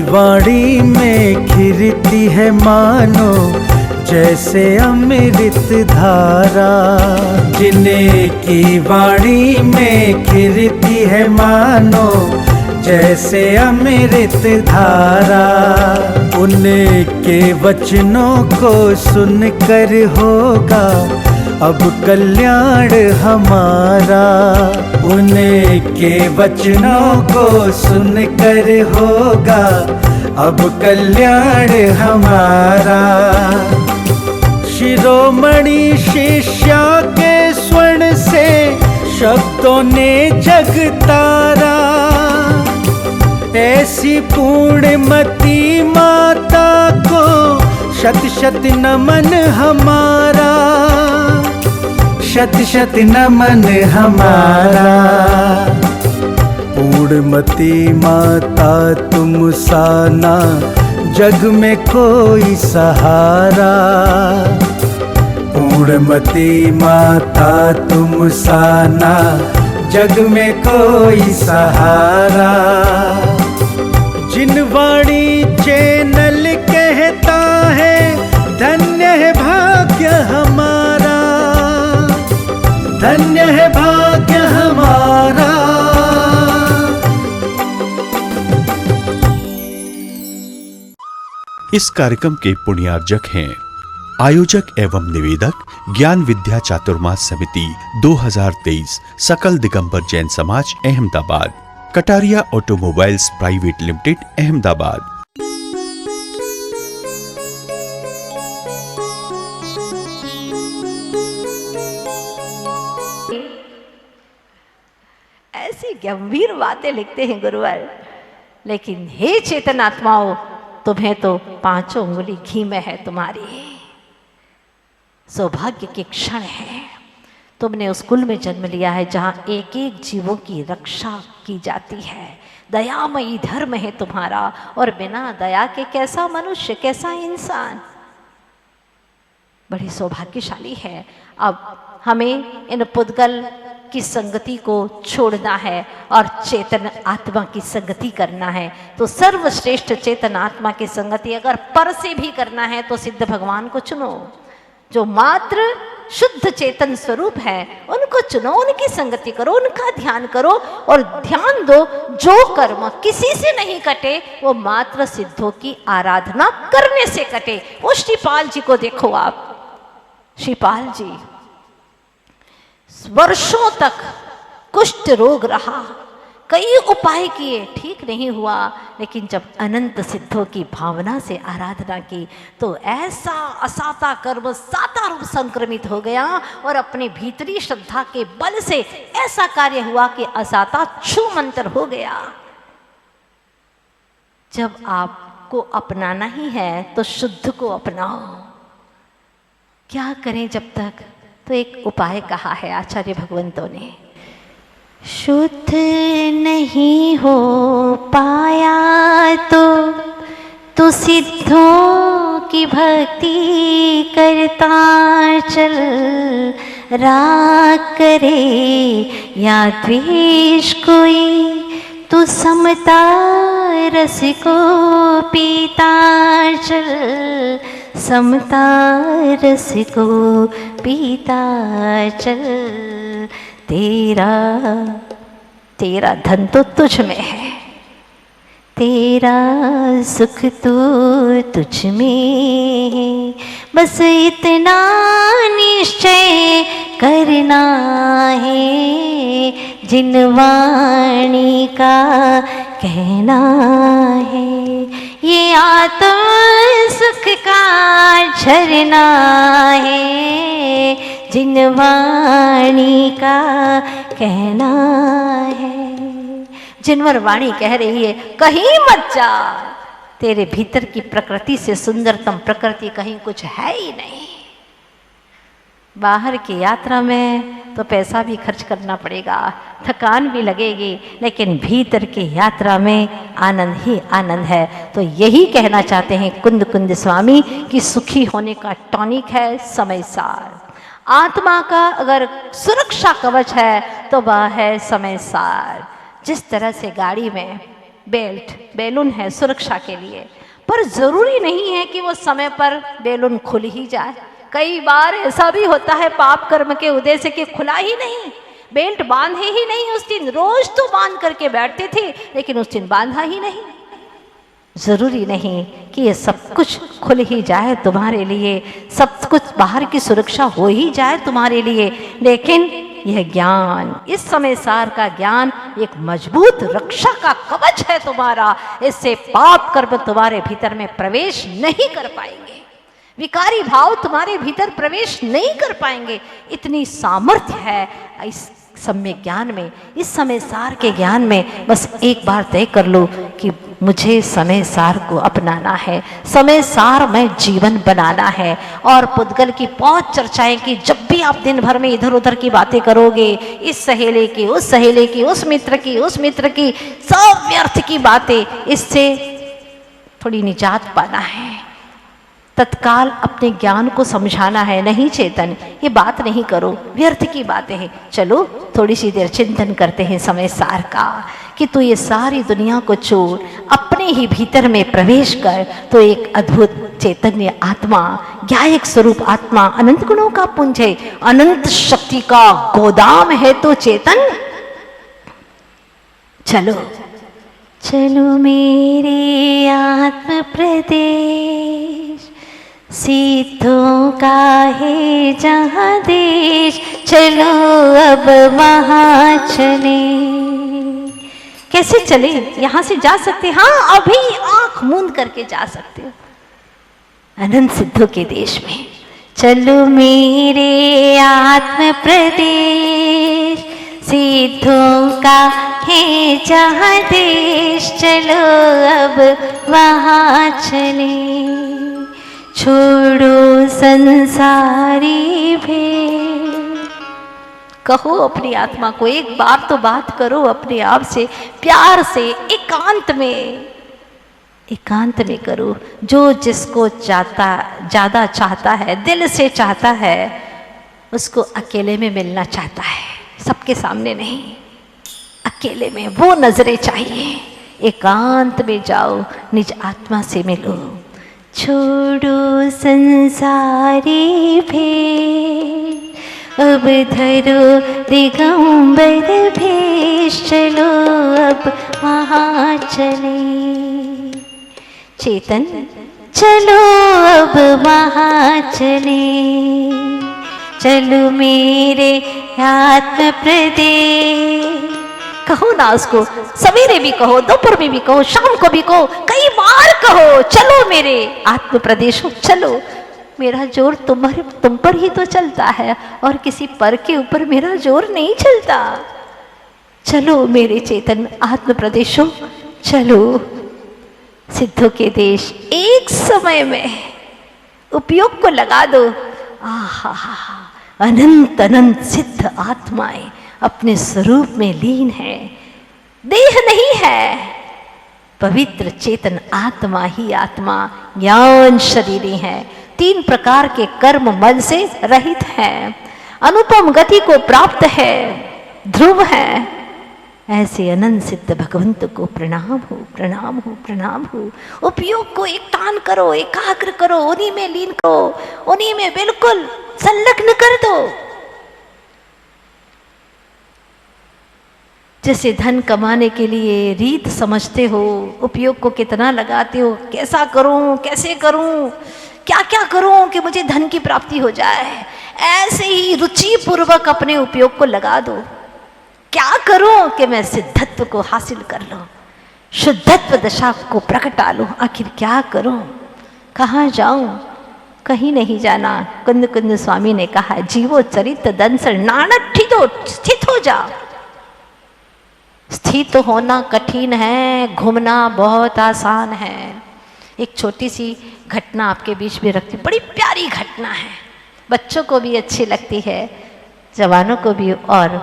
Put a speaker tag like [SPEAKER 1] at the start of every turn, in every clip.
[SPEAKER 1] वाणी में खिरती है मानो जैसे अमृत धारा। जिन्हें की वाणी में खिरती है मानो जैसे अमृत धारा। उनके वचनों को सुनकर होगा अब कल्याण हमारा। उनके वचनों को सुनकर होगा अब कल्याण हमारा। शिरोमणि शिष्या के स्वर्ण से शब्दों ने जग तारा। ऐसी पूर्णमती माता को शत शत नमन हमारा। शत शत नमन हमारा। पूर्णमती माता तुम साना जग में कोई सहारा। पूर्णमती माता तुम साना जग में कोई सहारा। जिन वाणी चैनल कहता है धन्य है भाग्य हमारा। धन्य है भाग्य हमारा।
[SPEAKER 2] इस कार्यक्रम के पुण्यार्जक हैं आयोजक एवं निवेदक ज्ञान विद्या चातुर्मास समिति 2023 सकल दिगंबर जैन समाज Ahmedabad. Kataria automobiles private limited Ahmedabad.
[SPEAKER 3] ऐसी गंभीर बातें लिखते हैं गुरुवर, लेकिन हे चेतन आत्माओं, तुम्हें तो पांचों उंगली घी में है तुम्हारी। सौभाग्य के क्षण है, तुमने उस कुल में जन्म लिया है जहां एक एक जीवों की रक्षा की जाती है। दयामयी धर्म है तुम्हारा, और बिना दया के कैसा मनुष्य, कैसा इंसान। बड़ी सौभाग्यशाली है। अब हमें इन पुद्गल की संगति को छोड़ना है और चेतन आत्मा की संगति करना है। तो सर्वश्रेष्ठ चेतन आत्मा की संगति अगर पर से भी करना है तो सिद्ध भगवान को चुनो, जो मात्र शुद्ध चेतन स्वरूप है। उनको चुनो, उनकी संगति करो, उनका ध्यान करो, और ध्यान दो जो कर्म किसी से नहीं कटे वो मात्र सिद्धों की आराधना करने से कटे। वो श्रीपाल जी को देखो आप। श्रीपाल जी वर्षों तक कुष्ठ रोग रहा, कई उपाय किए, ठीक नहीं हुआ, लेकिन जब अनंत सिद्धों की भावना से आराधना की तो ऐसा असाता कर्म साता रूप संक्रमित हो गया, और अपने भीतरी श्रद्धा के बल से ऐसा कार्य हुआ कि असाता छू मंतर हो गया। जब आपको अपनाना ही है तो शुद्ध को अपनाओ। क्या करें जब तक? तो एक उपाय कहा है आचार्य भगवंतों ने। शुद्ध नहीं हो पाया तो सिद्धों की भक्ति करता चल। राग करे या द्वेष कोई तो समता रस को पीता चल। समता रस को पीता चल। तेरा धन तो तुझ में है, तेरा सुख तो तुझ में है। बस इतना निश्चय करना है, जिन वाणी का कहना है। ये आत्म सुख का झरना है, जिन वाणी का कहना है। जिनवर वाणी कह रही है कहीं मत जा, तेरे भीतर की प्रकृति से सुंदरतम प्रकृति कहीं कुछ है ही नहीं। बाहर की यात्रा में तो पैसा भी खर्च करना पड़ेगा, थकान भी लगेगी, लेकिन भीतर की यात्रा में आनंद ही आनंद है। तो यही कहना चाहते हैं कुंद कुंद स्वामी कि सुखी होने का टॉनिक है समय सार। आत्मा का अगर सुरक्षा कवच है तो वह है समय सार। जिस तरह से गाड़ी में बेल्ट, बैलून है सुरक्षा के लिए, पर जरूरी नहीं है कि वो समय पर बैलून खुल ही जाए। कई बार ऐसा भी होता है पाप कर्म के उदय से कि खुला ही नहीं, बेल्ट बांधे ही नहीं उस दिन। रोज तो बांध करके बैठते थे लेकिन उस दिन बांधा ही नहीं। जरूरी नहीं कि ये सब कुछ खुल ही जाए तुम्हारे लिए, सब कुछ बाहर की सुरक्षा हो ही जाए तुम्हारे लिए, लेकिन यह ज्ञान, इस समय सार का ज्ञान एक मजबूत रक्षा का कवच है तुम्हारा। इससे पाप कर्म तुम्हारे भीतर में प्रवेश नहीं कर पाएंगे, विकारी भाव तुम्हारे भीतर प्रवेश नहीं कर पाएंगे। इतनी सामर्थ्य है इस सम्यक ज्ञान में, इस समय सार के ज्ञान में। बस एक बार तय कर लो कि मुझे समय सार को अपनाना है, समय सार में जीवन बनाना है। और पुद्गल की बहुत चर्चाएं कि जब भी आप दिन भर में इधर उधर की बातें करोगे, इस सहेले की, उस सहेले की, उस मित्र की, उस मित्र की, सब व्यर्थ की बातें, इससे थोड़ी निजात पाना है, तत्काल अपने ज्ञान को समझाना है। नहीं चेतन, ये बात नहीं करो, व्यर्थ की बातें हैं। चलो थोड़ी सी देर चिंतन करते हैं समय सार का, कि तू ये सारी दुनिया को छोड़ अपने ही भीतर में प्रवेश कर, तो एक अद्भुत चैतन्य आत्मा, ज्ञायक स्वरूप आत्मा, अनंत गुणों का पुंज है, अनंत शक्ति का गोदाम है तो चेतन। चलो चलो मेरे आत्म प्रदेश, सिद्धों का है जहाँ देश, चलो अब वहाँ चले। कैसे चले? यहाँ से जा सकते, हाँ अभी आंख मूंद करके जा सकते हो अनंत सिद्धों के देश में। चलो मेरे आत्म प्रदेश, सिद्धों का है जहाँ देश, चलो अब वहाँ चले। छोड़ो संसारी भेद, कहो अपनी आत्मा को, एक बार तो बात करो अपने आप से, प्यार से, एकांत में करो। जो जिसको ज्यादा चाहता है, दिल से चाहता है, उसको अकेले में मिलना चाहता है, सबके सामने नहीं, अकेले में। वो नजरें चाहिए, एकांत में जाओ, निज आत्मा से मिलो। छोड़ो संसारी भेद, अब धरो दिगंबर भेष, चलो अब वहाँ चले। चेतन चलो अब वहाँ चले, चलो मेरे आत्म प्रदेश। कहो ना उसको, सवेरे भी कहो, दोपहर में भी कहो, शाम को भी कहो, कई बार कहो, चलो मेरे आत्म प्रदेश, चलो। मेरा जोर तुम पर ही तो चलता है, और किसी पर के ऊपर मेरा जोर नहीं चलता। चलो मेरे चेतन आत्म प्रदेशों, चलो सिद्धों के देश। एक समय में उपयोग को लगा दो। आहा, अनंत अनंत सिद्ध आत्माएं अपने स्वरूप में लीन है, देह नहीं है, पवित्र चेतन आत्मा ही आत्मा, ज्ञान शरीरी है, 3 प्रकार के कर्म मल से रहित है, अनुपम गति को प्राप्त है, ध्रुव है। ऐसे अनंत सिद्ध भगवंत को प्रणाम हो, प्रणाम हो, प्रणाम हो। उपयोग को एक तान करो, एकाग्र करो, उन्हीं में लीन करो, उन्हीं में बिल्कुल संलग्न कर दो। जैसे धन कमाने के लिए रीत समझते हो, उपयोग को कितना लगाते हो, कैसा करूं, कैसे करूं, क्या क्या करूं कि मुझे धन की प्राप्ति हो जाए, ऐसे ही रुचि पूर्वक अपने उपयोग को लगा दो। क्या करूं कि मैं सिद्धत्व को हासिल कर लूं, शुद्धत्व दशा को प्रकटा लूं। आखिर क्या करूं, कहाँ जाऊं? कहीं नहीं जाना। कुंद कुंद स्वामी ने कहा, जीवो चरित दंसल नानट्ठी तो स्थित हो जा। स्थित होना कठिन है, घूमना बहुत आसान है। एक छोटी सी घटना आपके बीच में रखती, बड़ी प्यारी घटना है, बच्चों को भी अच्छी लगती है, जवानों को भी और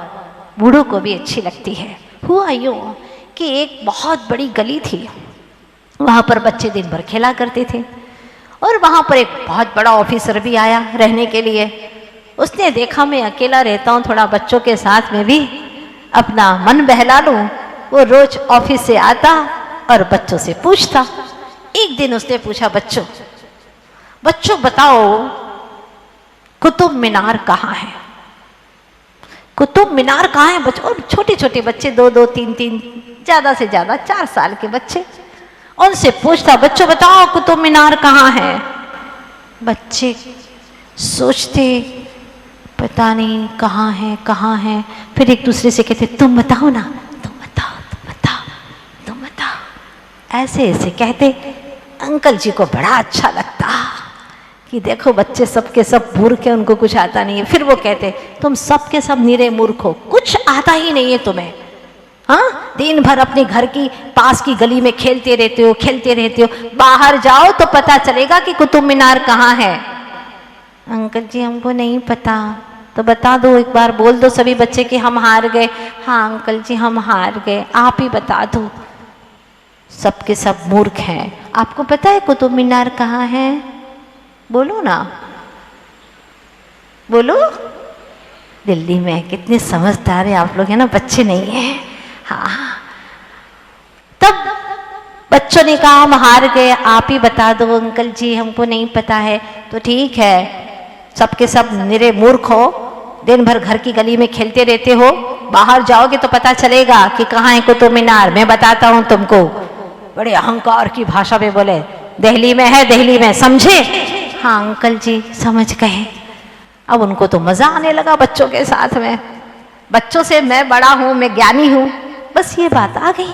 [SPEAKER 3] बूढ़ों को भी अच्छी लगती है। हुआ यूँ कि एक बहुत बड़ी गली थी, वहाँ पर बच्चे दिन भर खेला करते थे, और वहाँ पर एक बहुत बड़ा ऑफिसर भी आया रहने के लिए। उसने देखा मैं अकेला रहता हूँ, थोड़ा बच्चों के साथ में भी अपना मन बहला लूँ। वो रोज ऑफिस से आता, और बच्चों से पूछता। एक दिन उसने पूछा, बच्चों बच्चों बताओ कुतुब मीनार कहाँ है? कुतुब मीनार कहाँ है बच्चों? और छोटे छोटे बच्चे, 2-2, 3-3, ज्यादा से ज्यादा 4 साल के बच्चे, उनसे पूछता, बच्चों बताओ कुतुब मीनार कहाँ है? बच्चे सोचते, पता नहीं कहाँ है कहाँ है। फिर एक दूसरे से कहते, तुम बताओ ना, तुम बताओ तुम बताओ तुम बताओ। ऐसे ऐसे कहते। अंकल जी को बड़ा अच्छा लगता कि देखो बच्चे सबके सब मूर्ख हैं, उनको कुछ आता नहीं है। फिर वो कहते, तुम सबके सब निरे मूर्ख हो, कुछ आता ही नहीं है तुम्हें। हाँ, दिन भर अपने घर की पास की गली में खेलते रहते हो, खेलते रहते हो, बाहर जाओ तो पता चलेगा कि कुतुब मीनार कहाँ है। अंकल जी हमको नहीं पता। तो बता दो, एक बार बोल दो सभी बच्चे कि हम हार गए। हाँ अंकल जी हम हार गए, आप ही बता दो। सबके सब मूर्ख हैं। आपको पता है कुतुब मीनार कहाँ है? बोलो ना, बोलो। दिल्ली में। कितने समझदार है आप लोग, है ना, बच्चे नहीं हैं। हाँ, तब बच्चों ने कहा हम हार गए, आप ही बता दो। अंकल जी हमको नहीं पता है। तो ठीक है, सबके सब निरे मूर्ख हो, दिन भर घर की गली में खेलते रहते हो, बाहर जाओगे तो पता चलेगा कि कहाँ है कुतुब मीनार, मैं बताता हूँ तुमको। बड़े अहंकार की भाषा में बोले, दिल्ली में है, दिल्ली में, समझे? हाँ अंकल जी समझ गए। अब उनको तो मजा आने लगा बच्चों के साथ में। बच्चों से मैं बड़ा हूँ, मैं ज्ञानी हूँ, बस ये बात आ गई।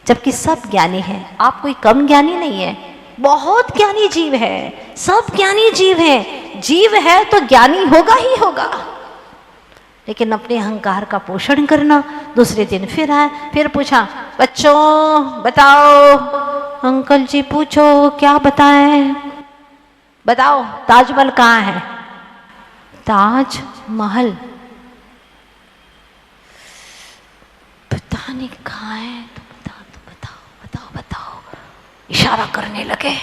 [SPEAKER 3] जबकि सब ज्ञानी है, आप कोई कम ज्ञानी नहीं है, बहुत ज्ञानी जीव है, सब ज्ञानी जीव है। जीव है तो ज्ञानी होगा ही होगा। लेकिन अपने अहंकार का पोषण करना। दूसरे दिन फिर आए, फिर पूछा, बच्चों बताओ। अंकल जी पूछो, क्या बताएं? बताओ ताजमहल कहाँ है? ताजमहल पता नहीं कहाँ है। तो बताओ। इशारा करने लगे।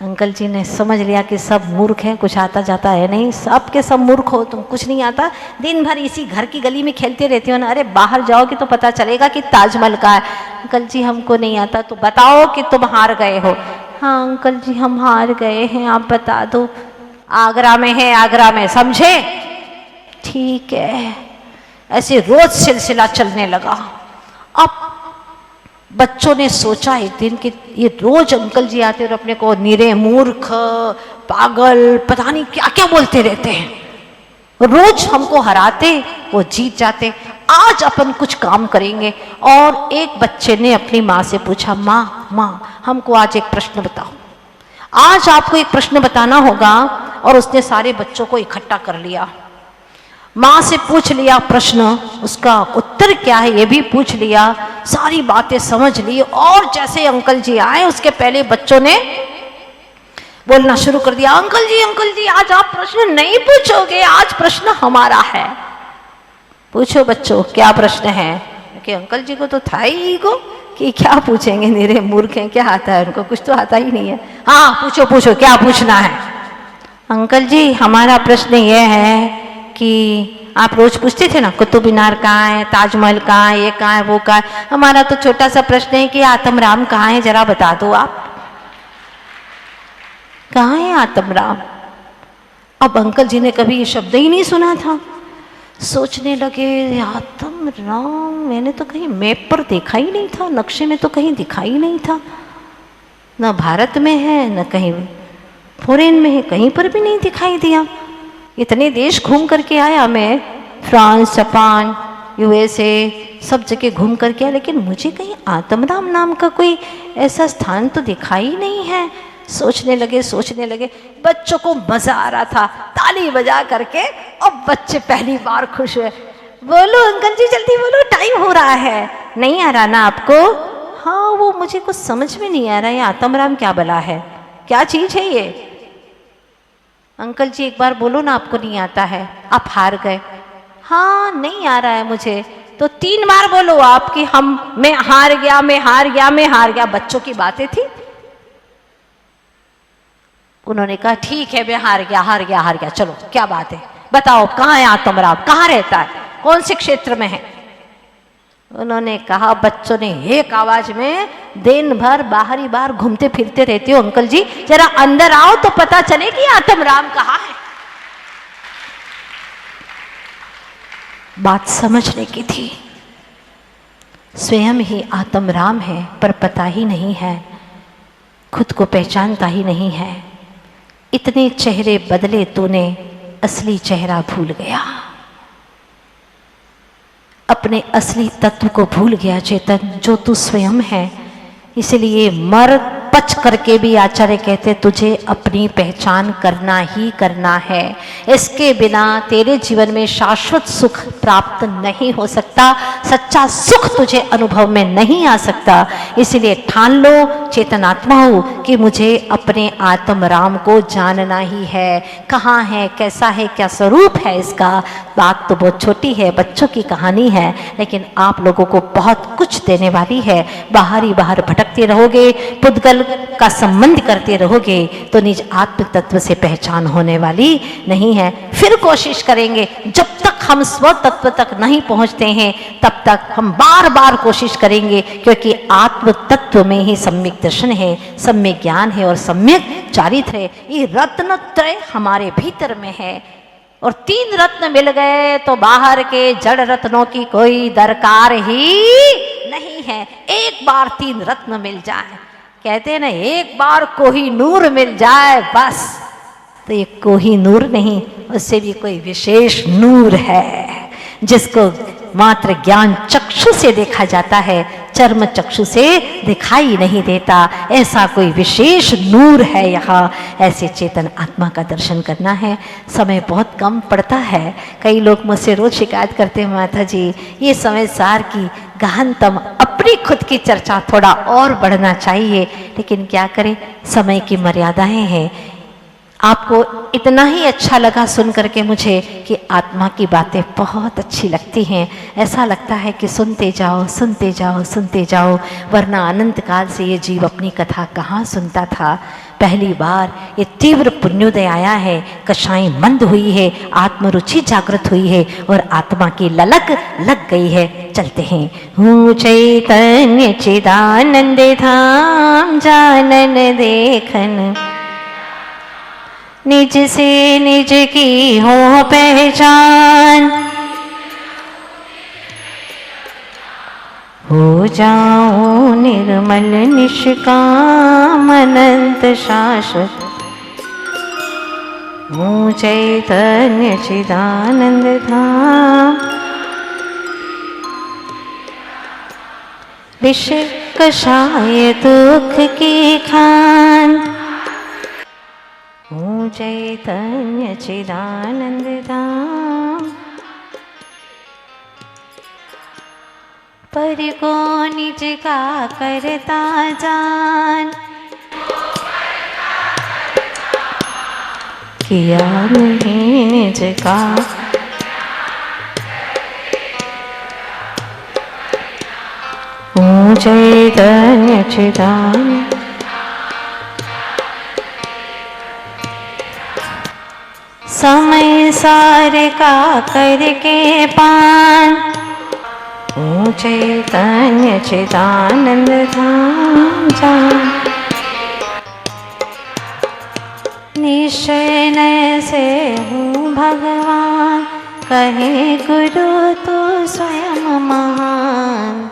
[SPEAKER 3] अंकल जी ने समझ लिया कि सब मूर्ख हैं, कुछ आता जाता है नहीं, सबके सब मूर्ख हो, तुम कुछ नहीं आता, दिन भर इसी घर की गली में खेलते रहते हो ना। अरे बाहर जाओगे तो पता चलेगा कि ताजमहल का है। अंकल जी हमको नहीं आता। तो बताओ कि तुम हार गए हो। हाँ अंकल जी हम हार गए हैं, आप बता दो। आगरा में है, आगरा में, समझे? ठीक है। ऐसे रोज सिलसिला चलने लगा। अब बच्चों ने सोचा एक दिन कि ये रोज अंकल जी आते और अपने को निरे मूर्ख, पागल, पता नहीं क्या क्या बोलते रहते हैं। रोज हमको हराते, वो जीत जाते। आज अपन कुछ काम करेंगे। और एक बच्चे ने अपनी माँ से पूछा, माँ हमको आज एक प्रश्न बताओ। आज आपको एक प्रश्न बताना होगा। और उसने सारे बच्चों को इकट्ठा कर लिया, माँ से पूछ लिया प्रश्न, उसका उत्तर क्या है ये भी पूछ लिया, सारी बातें समझ ली। और जैसे अंकल जी आए उसके पहले बच्चों ने बोलना शुरू कर दिया, अंकल जी आज आप प्रश्न नहीं पूछोगे, आज प्रश्न हमारा है। पूछो बच्चों क्या प्रश्न है? कि अंकल जी को तो था ही ईगो कि क्या पूछेंगे, निरे मूर्ख हैं, क्या आता है उनको, कुछ तो आता ही नहीं है। हाँ पूछो क्या पूछना है? अंकल जी हमारा प्रश्न यह है कि आप रोज पूछते थे ना कुतुब मीनार कहाँ है, ताजमहल कहाँ है, ये कहाँ है, वो कहाँ है। हमारा तो छोटा सा प्रश्न है कि आत्मराम कहाँ है, जरा बता दो आप, कहाँ है आत्मराम? अब अंकल जी ने कभी ये शब्द ही नहीं सुना था। सोचने लगे, आत्मराम मैंने तो कहीं मैप पर देखा ही नहीं था, नक्शे में तो कहीं दिखाई नहीं था, न भारत में है न कहीं फॉरेन में है, कहीं पर भी नहीं दिखाई दिया। इतने देश घूम करके आया मैं, फ्रांस, जापान, यूएसए, सब जगह घूम करके आया, लेकिन मुझे कहीं आत्मराम नाम का कोई ऐसा स्थान तो दिखाई नहीं है। सोचने लगे। बच्चों को मजा आ रहा था, ताली बजा करके। अब बच्चे पहली बार खुश हुए। बोलो अंकल जी जल्दी बोलो, टाइम हो रहा है। नहीं आ रहा ना आपको? हाँ वो मुझे कुछ समझ में नहीं आ रहा है, आत्मराम क्या भला है, क्या चीज है ये? अंकल जी एक बार बोलो ना, आपको नहीं आता है, आप हार गए। हाँ नहीं आ रहा है मुझे, तो 3 बार बोलो आप कि मैं हार गया। बच्चों की बातें थी। उन्होंने कहा ठीक है मैं हार गया। चलो क्या बात है, बताओ कहाँ है आत्मराम, कहाँ रहता है, कौन से क्षेत्र में है? उन्होंने कहा, बच्चों ने एक आवाज में, दिन भर बाहर ही बाहर घूमते फिरते रहते हो अंकल जी, जरा अंदर आओ तो पता चले कि आत्म राम कहाँ है। बात समझने की थी, स्वयं ही आत्म राम है पर पता ही नहीं है, खुद को पहचानता ही नहीं है। इतने चेहरे बदले तूने, असली चेहरा भूल गया, अपने असली तत्व को भूल गया चेतन, जो तू स्वयं है। इसलिए मर पच करके भी आचार्य कहते तुझे अपनी पहचान करना ही करना है। इसके बिना तेरे जीवन में शाश्वत सुख प्राप्त नहीं हो सकता, सच्चा सुख तुझे अनुभव में नहीं आ सकता। इसलिए ठान लो चेतनात्मा हो कि मुझे अपने आत्म राम को जानना ही है। कहाँ है, कैसा है, क्या स्वरूप है इसका। बात तो बहुत छोटी है, बच्चों की कहानी है, लेकिन आप लोगों को बहुत कुछ देने वाली है। बाहर ही बाहर भटकते रहोगे, पुद्गल का संबंध करते रहोगे तो निज आत्म तत्व से पहचान होने वाली नहीं है। फिर कोशिश करेंगे, जब तक हम स्व तत्व तक नहीं पहुंचते हैं तब तक हम बार बार कोशिश करेंगे, क्योंकि आत्म तत्व में ही सम्यक दर्शन है, सम्यक ज्ञान है और सम्यक चारित्र है। ये रत्नत्रय हमारे भीतर में है और 3 रत्न मिल गए तो बाहर के जड़ रत्नों की कोई दरकार ही नहीं है। एक बार 3 रत्न मिल जाए, कहते हैं ना, एक बार कोहिनूर मिल जाए बस, तो ये कोहिनूर नहीं, उससे भी कोई विशेष नूर है जिसको मात्र ज्ञान चक्षु से देखा जाता है, चर्म चक्षु से दिखाई नहीं देता। ऐसा कोई विशेष नूर है यहाँ। ऐसे चेतन आत्मा का दर्शन करना है। समय बहुत कम पड़ता है। कई लोग मुझसे रोज शिकायत करते हैं, माता जी ये समय सार की गहनतम अपनी खुद की चर्चा थोड़ा और बढ़ना चाहिए, लेकिन क्या करें, समय की मर्यादाएं हैं। आपको इतना ही अच्छा लगा सुन करके मुझे कि आत्मा की बातें बहुत अच्छी लगती हैं। ऐसा लगता है कि सुनते जाओ सुनते जाओ सुनते जाओ, वरना अनंत काल से ये जीव अपनी कथा कहाँ सुनता था। पहली बार ये तीव्र पुण्योदय आया है, कषाई मंद हुई है, आत्मरुचि जागृत हुई है और आत्मा की ललक लग गई है। चलते हैं। हूँ चैतन्य चिदानंद धाम जानन देखन, निज से निज की हो पहचान, हो जाऊं निर्मल निष्काम अनंत शाश्वत। हूँ चैतन्य चिदानंद धाम, विष कषाय दुख की खान। हूँ चैतन्य चिदानंद धाम, पर को निज का करता जान। किया नहीं निज का, हूँ चैतन्य चिदानंद। समय सार का करके पान, हूँ चैतन्य चिदानंद धाम जान। निश्चय से हूँ भगवान, कहे गुरु तू स्वयं महान।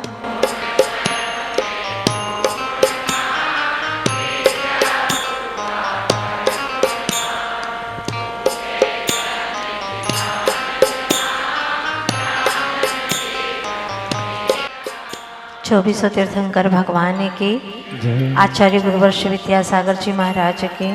[SPEAKER 3] चौबीसों तीर्थंकर भगवान की, आचार्य गुरुवर्ष विद्यासागर जी महाराज की।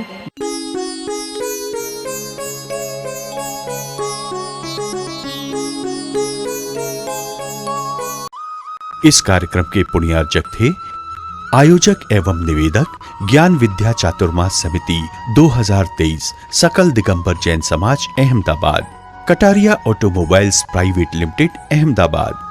[SPEAKER 2] इस कार्यक्रम के पुण्यार्जक थे आयोजक एवं निवेदक ज्ञान विद्या चातुर्मास समिति 2023 सकल दिगंबर जैन समाज Ahmedabad, Kataria automobiles private limited Ahmedabad.